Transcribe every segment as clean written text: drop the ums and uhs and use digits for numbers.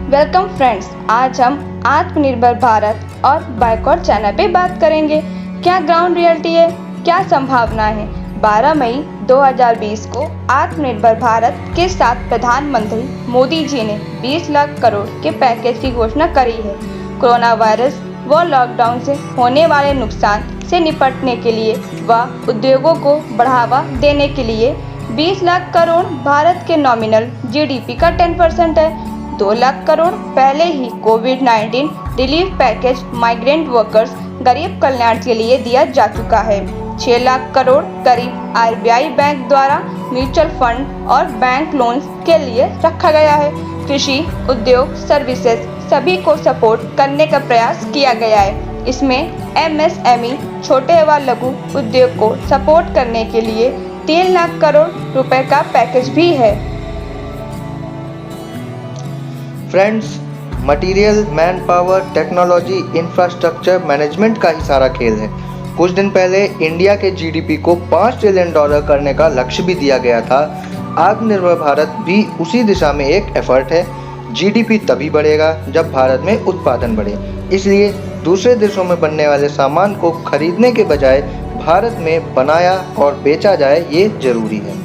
Welcome friends, आज हम आत्मनिर्भर भारत और बाइकआउट चाइना पे बात करेंगे। क्या ग्राउंड रियलिटी है, क्या संभावना है। 12 मई 2020 को आत्मनिर्भर भारत के साथ प्रधानमंत्री मोदी जी ने 20 लाख करोड़ के पैकेज की घोषणा करी है। कोरोना वायरस व लॉकडाउन से होने वाले नुकसान से निपटने के लिए व उद्योगों को बढ़ावा देने के लिए 20 लाख करोड़ भारत के नॉमिनल जीडीपी का 10% है। 2 लाख करोड़ पहले ही कोविड-19 रिलीफ पैकेज माइग्रेंट वर्कर्स गरीब कल्याण के लिए दिया जा चुका है। 6 लाख करोड़ करीब आरबीआई बैंक द्वारा म्यूचुअल फंड और बैंक लोन्स के लिए रखा गया है। कृषि, उद्योग, सर्विसेज सभी को सपोर्ट करने का प्रयास किया गया है। इसमें एमएसएमई छोटे व लघु उद्योग को सपोर्ट करने के लिए 3 लाख करोड़ रुपए का पैकेज भी है। Friends, material, man power, technology, infrastructure management का ही सारा खेल है। कुछ दिन पहले इंडिया के जीडीपी को $5 ट्रिलियन करने का लक्ष्य भी दिया गया था। आत्मनिर्भर भारत भी उसी दिशा में एक एफर्ट है। जीडीपी तभी बढ़ेगा जब भारत में उत्पादन बढ़े। इसलिए दूसरे देशों में बनने वाले सामान को खरीदने के बजाय भारत में बनाया और बेचा जाए, ये जरूरी है।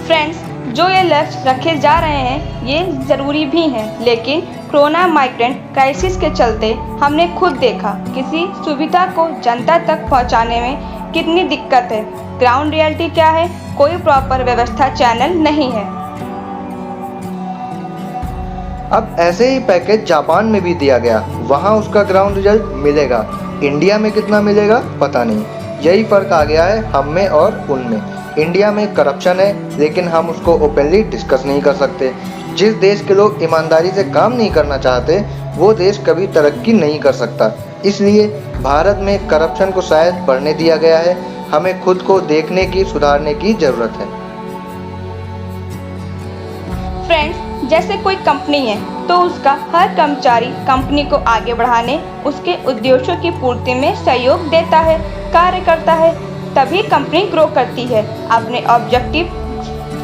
फ्रेंड्स, जो ये लक्ष्य रखे जा रहे हैं ये ज़रूरी भी हैं, लेकिन कोरोना माइग्रेंट क्राइसिस के चलते हमने खुद देखा किसी सुविधा को जनता तक पहुंचाने में कितनी दिक्कत है। ग्राउंड रियलिटी क्या है? कोई प्रॉपर व्यवस्था चैनल नहीं है। अब ऐसे ही पैकेज जापान में भी दिया गया, वहाँ उसका ग्राउंड रिजल्ट मिलेगा। इंडिया में कितना मिलेगा पता नहीं। यही फर्क आ गया है हम में और उनमें। इंडिया में करप्शन है, लेकिन हम उसको ओपनली डिस्कस नहीं कर सकते। जिस देश के लोग ईमानदारी से काम नहीं करना चाहते वो देश कभी तरक्की नहीं कर सकता। इसलिए भारत में करप्शन को शायद बढ़ने दिया गया है। हमें खुद को देखने की, सुधारने की जरूरत है। फ्रेंड्स, जैसे कोई कंपनी है तो उसका हर कर्मचारी कंपनी को आगे बढ़ाने, उसके उद्देश्यों की पूर्ति में सहयोग देता है, कार्य करता है, तभी कंपनी ग्रो करती है, अपने ऑब्जेक्टिव,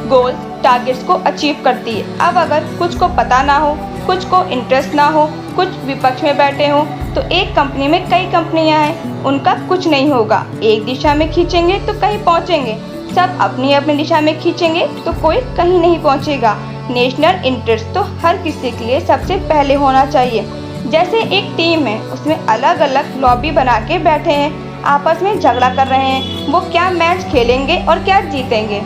गोल्स, टारगेट्स को अचीव करती है। अब अगर कुछ को पता ना हो, कुछ को इंटरेस्ट ना हो, कुछ विपक्ष में बैठे हों, तो एक कंपनी में कई कंपनियां हैं, उनका कुछ नहीं होगा। एक दिशा में खींचेंगे तो कहीं पहुंचेंगे, सब अपनी अपनी दिशा में खींचेंगे तो कोई कहीं नहीं पहुंचेगा। नेशनल इंटरेस्ट तो हर किसी के लिए सबसे पहले होना चाहिए। जैसे एक टीम है, उसमें अलग अलग लॉबी बना के बैठे हैं, आपस में झगड़ा कर रहे हैं, वो क्या मैच खेलेंगे और क्या जीतेंगे।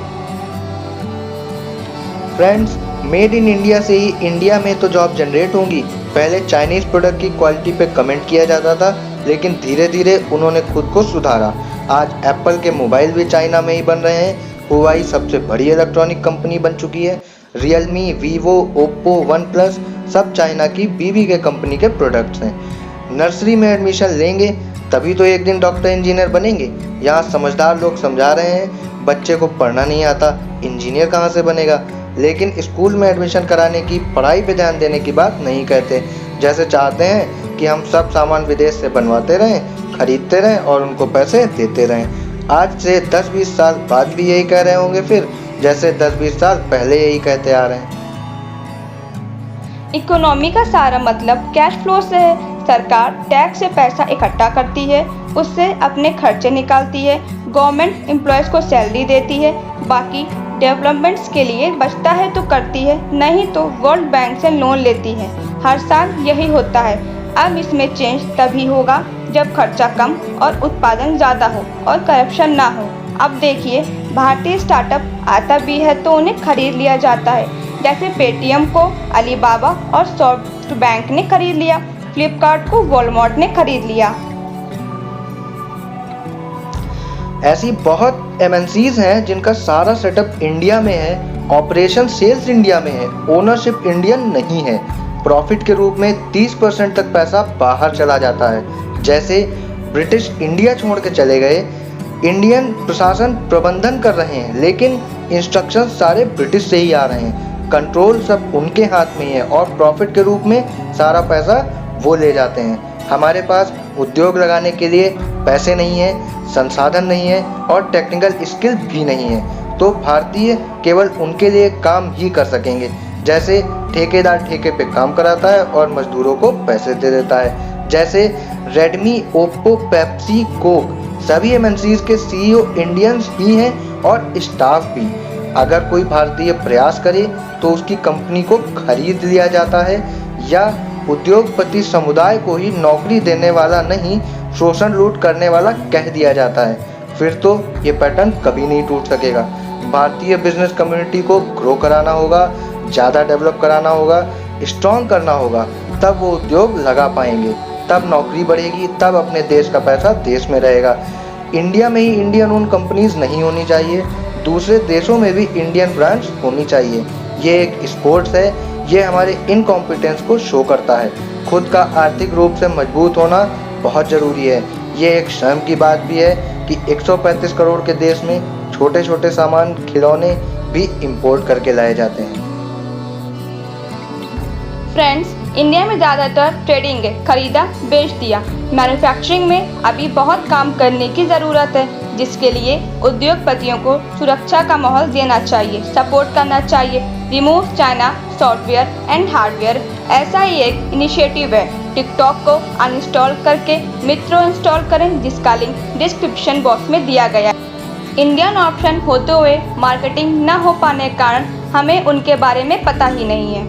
फ्रेंड्स, मेड इन इंडिया से ही इंडिया में तो जॉब जनरेट होंगी। पहले चाइनीज प्रोडक्ट की क्वालिटी पे कमेंट किया जाता था, लेकिन धीरे धीरे उन्होंने खुद को सुधारा। आज एप्पल के मोबाइल भी चाइना में ही बन रहे हैं। हुआई सबसे बड़ी इलेक्ट्रॉनिक कंपनी बन चुकी है। Realme, Vivo, Oppo, one plus सब चाइना की बीवी के कंपनी के प्रोडक्ट्स हैं। नर्सरी में एडमिशन लेंगे तभी तो एक दिन डॉक्टर, इंजीनियर बनेंगे। यहाँ समझदार लोग समझा रहे हैं, बच्चे को पढ़ना नहीं आता, इंजीनियर कहाँ से बनेगा। लेकिन स्कूल में एडमिशन कराने की, पढ़ाई पे ध्यान देने की बात नहीं कहते। जैसे चाहते हैं कि हम सब सामान विदेश से बनवाते रहें, खरीदते रहें और उनको पैसे देते रहें। आज से 10-20 साल बाद भी यही कह रहे होंगे, फिर जैसे 10-20 साल पहले यही कहते आ रहे हैं। इकोनॉमी का सारा मतलब कैश फ्लो से है। सरकार टैक्स से पैसा इकट्ठा करती है, उससे अपने खर्चे निकालती है, गवर्नमेंट एम्प्लॉयज़ को सैलरी देती है, बाकी डेवलपमेंट्स के लिए बचता है तो करती है, नहीं तो वर्ल्ड बैंक से लोन लेती है। हर साल यही होता है। अब इसमें चेंज तभी होगा जब खर्चा कम और उत्पादन ज़्यादा हो और करप्शन ना हो। अब देखिए, भारतीय स्टार्टअप आता भी है तो उन्हें खरीद लिया जाता है। जैसे पेटीएम को अलीबाबा और सॉफ्टबैंक ने खरीद लिया, फ्लिपकार्ट को वॉलमार्ट ने खरीद लिया। ऐसी बहुत एमएनसीज हैं जिनका सारा सेटअप इंडिया में है, ऑपरेशन सेल्स इंडिया में है, ओनरशिप इंडियन नहीं है। प्रॉफिट के रूप में 30% तक पैसा बाहर चला जाता है। जैसे ब्रिटिश इंडिया छोड़ के चले गए, इंडियन प्रशासन प्रबंधन कर रहे हैं, लेकिन इंस्ट्रक्शन सारे ब्रिटिश से ही आ रहे हैं। कंट्रोल सब उनके हाथ में ही है और प्रॉफिट के रूप में सारा पैसा वो ले जाते हैं। हमारे पास उद्योग लगाने के लिए पैसे नहीं है, संसाधन नहीं है और टेक्निकल स्किल भी नहीं है, तो भारतीय केवल उनके लिए काम ही कर सकेंगे। जैसे ठेकेदार ठेके पे काम कराता है और मजदूरों को पैसे दे देता है। जैसे रेडमी, ओप्पो, पेप्सी, कोक, सभी एमएनसीज के सीईओ इंडियंस ही हैं और स्टाफ भी। अगर कोई भारतीय प्रयास करे तो उसकी कंपनी को खरीद लिया जाता है या उद्योगपति समुदाय को ही नौकरी देने वाला नहीं, शोषण लूट करने वाला कह दिया जाता है। फिर तो ये पैटर्न कभी नहीं टूट सकेगा। भारतीय बिजनेस कम्युनिटी को ग्रो कराना होगा, ज़्यादा डेवलप कराना होगा, स्ट्रॉन्ग करना होगा, तब वो उद्योग लगा पाएंगे, तब नौकरी बढ़ेगी, तब अपने देश का पैसा देश में रहेगा। इंडिया में ही इंडियन ओन कंपनीज नहीं होनी चाहिए, दूसरे देशों में भी इंडियन ब्रांड्स होनी चाहिए। ये एक स्पोर्ट्स है, ये हमारे इनकॉम्पिटेंस को शो करता है। खुद का आर्थिक रूप से मजबूत होना बहुत ज़रूरी है। ये एक शर्म की बात भी है कि 135 करोड़ के देश में छोटे छोटे सामान, खिलौने भी इंपोर्ट करके लाए जाते हैं। फ्रेंड्स, इंडिया में ज़्यादातर ट्रेडिंग है, खरीदा बेच दिया। मैन्युफैक्चरिंग में अभी बहुत काम करने की ज़रूरत है, जिसके लिए उद्योगपतियों को सुरक्षा का माहौल देना चाहिए, सपोर्ट करना चाहिए। Remove China software and hardware ऐसा ही एक इनिशिएटिव है। टिकटॉक को अनइंस्टॉल करके मित्रों इंस्टॉल करें, जिसका लिंक डिस्क्रिप्शन बॉक्स में दिया गया है। इंडियन ऑप्शन होते हुए मार्केटिंग न हो पाने के कारण हमें उनके बारे में पता ही नहीं है।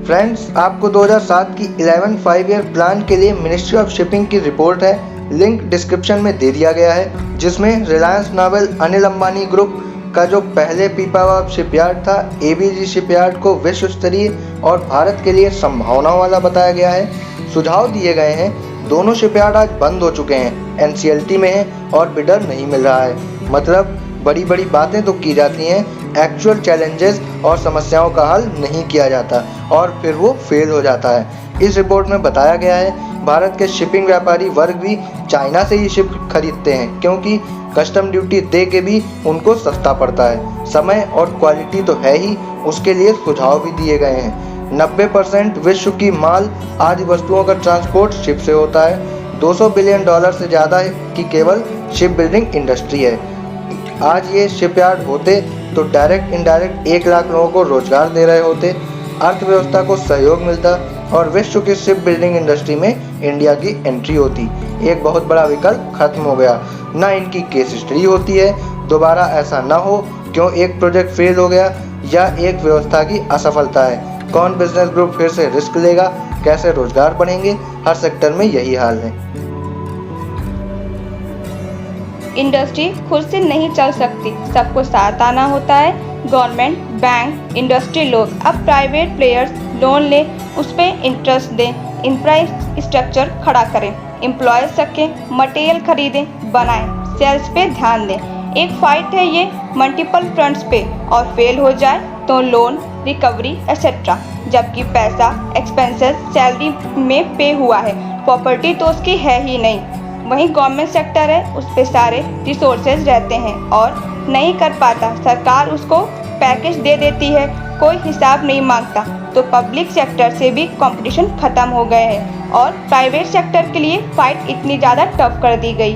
फ्रेंड्स, आपको 2007 की 11 5-ईयर प्लान के लिए मिनिस्ट्री ऑफ शिपिंग की रिपोर्ट है, लिंक डिस्क्रिप्शन में दे दिया गया है, जिसमें रिलायंस नावल अनिल अंबानी ग्रुप का जो पहले पीपावाव शिपयार्ड था, एबीजी शिपयार्ड को विश्व स्तरीय और भारत के लिए संभावनाओं वाला बताया गया है। सुझाव दिए गए हैं। दोनों शिपयार्ड आज बंद हो चुके हैं, एनसीएलटी में हैं और बिडर नहीं मिल रहा है। मतलब बड़ी बड़ी बातें तो की जाती हैं, एक्चुअल चैलेंजेस और समस्याओं का हल नहीं किया जाता और फिर वो फेल हो जाता है। इस रिपोर्ट में बताया गया है, भारत के शिपिंग व्यापारी वर्ग भी चाइना से ही शिप खरीदते हैं, क्योंकि कस्टम ड्यूटी दे के भी उनको सस्ता पड़ता है। समय और क्वालिटी तो है ही, उसके लिए सुझाव भी दिए गए हैं। 90% विश्व की माल आदि वस्तुओं का ट्रांसपोर्ट शिप से होता है। $200 बिलियन से ज़्यादा की केवल शिप बिल्डिंग इंडस्ट्री है। आज ये शिपयार्ड होते तो डायरेक्ट इनडायरेक्ट 1 लाख लोगों को रोजगार दे रहे होते, अर्थव्यवस्था को सहयोग मिलता और विश्व की शिप बिल्डिंग इंडस्ट्री में इंडिया की एंट्री होती। एक बहुत बड़ा विकल्प खत्म हो गया। ना इनकी केस हिस्ट्री होती है, दोबारा ऐसा ना हो, क्यों एक प्रोजेक्ट फेल हो गया या एक व्यवस्था की असफलता है। कौन बिजनेस ग्रुप फिर से रिस्क लेगा, कैसे रोजगार बढ़ेंगे, हर सेक्टर में यही हाल है। इंडस्ट्री खुद से नहीं चल सकती, सबको साथ आना होता है। गवर्नमेंट, बैंक, इंडस्ट्री लोग अब प्राइवेट प्लेयर्स लोन लें, उस पर इंटरेस्ट दें, इंफ्रास्ट्रक्चर खड़ा करें, एम्प्लॉयज रखें, मटेरियल खरीदें, बनाएं, सेल्स पे ध्यान दें। एक फाइट है ये मल्टीपल फ्रंट्स पे, और फेल हो जाए तो लोन, रिकवरी एक्सेट्रा। जबकि पैसा एक्सपेंसेस सैलरी में पे हुआ है, प्रॉपर्टी तो उसकी है ही नहीं। वहीं गवर्नमेंट सेक्टर है, उस पे सारे रिसोर्सेज रहते हैं और नहीं कर पाता, सरकार उसको पैकेज दे देती है, कोई हिसाब नहीं मांगता। तो पब्लिक सेक्टर से भी कंपटीशन खत्म हो गए हैं और प्राइवेट सेक्टर के लिए फाइट इतनी ज़्यादा टफ कर दी गई।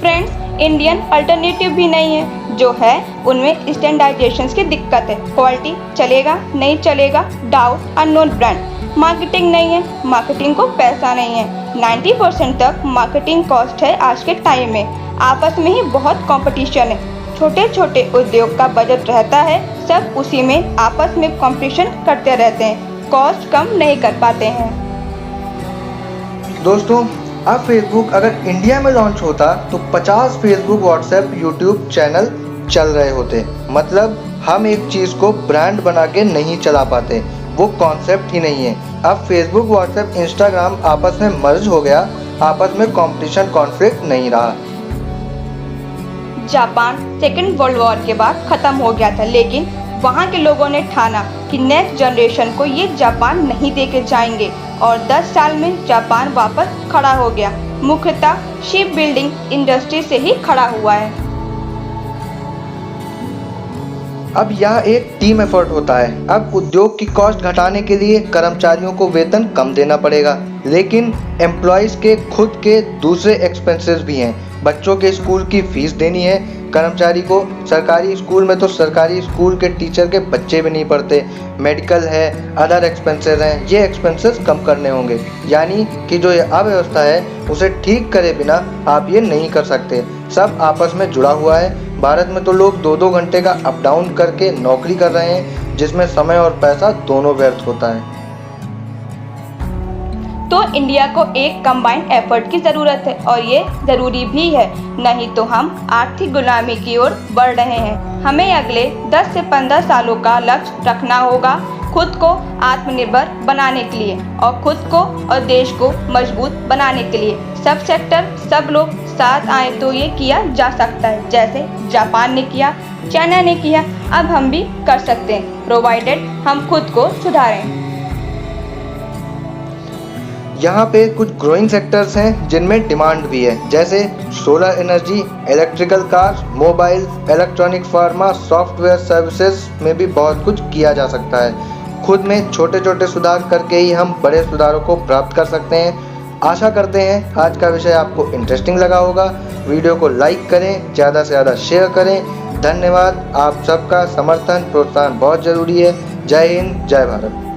फ्रेंड्स, इंडियन अल्टरनेटिव भी नहीं है, जो है उनमें स्टैंडर्डाइजेशन की दिक्कत है। क्वालिटी चलेगा नहीं चलेगा, डाउट, अननोन ब्रांड। मार्केटिंग नहीं है, मार्केटिंग को पैसा नहीं है। 90% तक मार्केटिंग कॉस्ट है आज के टाइम में। आपस में ही बहुत कंपटीशन है, छोटे छोटे उद्योग का बजट रहता है, सब उसी में आपस में कंपटीशन करते रहते हैं, कॉस्ट कम नहीं कर पाते हैं। दोस्तों, अब फेसबुक अगर इंडिया में लॉन्च होता तो 50 फेसबुक, व्हाट्सएप, यूट्यूब चैनल चल रहे होते। मतलब हम एक चीज़ को ब्रांड बना के नहीं चला पाते, वो कॉन्सेप्ट ही नहीं है। अब फेसबुक, व्हाट्सएप, इंस्टाग्राम आपस में मर्ज हो गया, आपस में कंपटीशन कॉन्फ्लिक्ट नहीं रहा। जापान सेकेंड वर्ल्ड वॉर के बाद ख़त्म हो गया था, लेकिन वहाँ के लोगों ने ठाना कि नेक्स्ट जनरेशन को ये जापान नहीं दे के जाएंगे, और 10 साल में जापान वापस खड़ा हो गया। मुख्यतः शिप बिल्डिंग इंडस्ट्री से ही खड़ा हुआ है। अब यह एक टीम एफर्ट होता है। अब उद्योग की कॉस्ट घटाने के लिए कर्मचारियों को वेतन कम देना पड़ेगा, लेकिन एम्प्लॉयज़ के खुद के दूसरे एक्सपेंसेस भी हैं। बच्चों के स्कूल की फीस देनी है कर्मचारी को। सरकारी स्कूल में तो सरकारी स्कूल के टीचर के बच्चे भी नहीं पढ़ते। मेडिकल है, अदर एक्सपेंसेस हैं, ये एक्सपेंसेस कम करने होंगे। यानी कि जो ये अव्यवस्था है उसे ठीक करे बिना आप ये नहीं कर सकते। सब आपस में जुड़ा हुआ है। भारत में तो लोग 2-2 घंटे का अप डाउन करके नौकरी कर रहे हैं, जिसमें समय और पैसा दोनों व्यर्थ होता है। तो इंडिया को एक कंबाइंड एफर्ट की ज़रूरत है और ये ज़रूरी भी है, नहीं तो हम आर्थिक गुलामी की ओर बढ़ रहे हैं। हमें अगले 10 से 15 सालों का लक्ष्य रखना होगा खुद को आत्मनिर्भर बनाने के लिए और खुद को और देश को मजबूत बनाने के लिए। सब सेक्टर, सब लोग साथ आए तो ये किया जा सकता है, जैसे जापान ने किया, चाइना ने किया। अब हम भी कर सकते हैं, प्रोवाइडेड हम खुद को सुधारें। यहाँ पे कुछ ग्रोइंग सेक्टर्स हैं जिनमें डिमांड भी है, जैसे solar energy, electrical car, mobile, electronic, pharma, software services में भी बहुत कुछ किया जा सकता है। खुद में छोटे छोटे सुधार करके ही हम बड़े सुधारों को प्राप्त कर सकते हैं। आशा करते हैं आज का विषय आपको इंटरेस्टिंग लगा होगा। वीडियो को लाइक करें, ज़्यादा से ज़्यादा शेयर करें। धन्यवाद। आप सबका समर्थन, प्रोत्साहन बहुत ज़रूरी है। जय हिंद, जय भारत।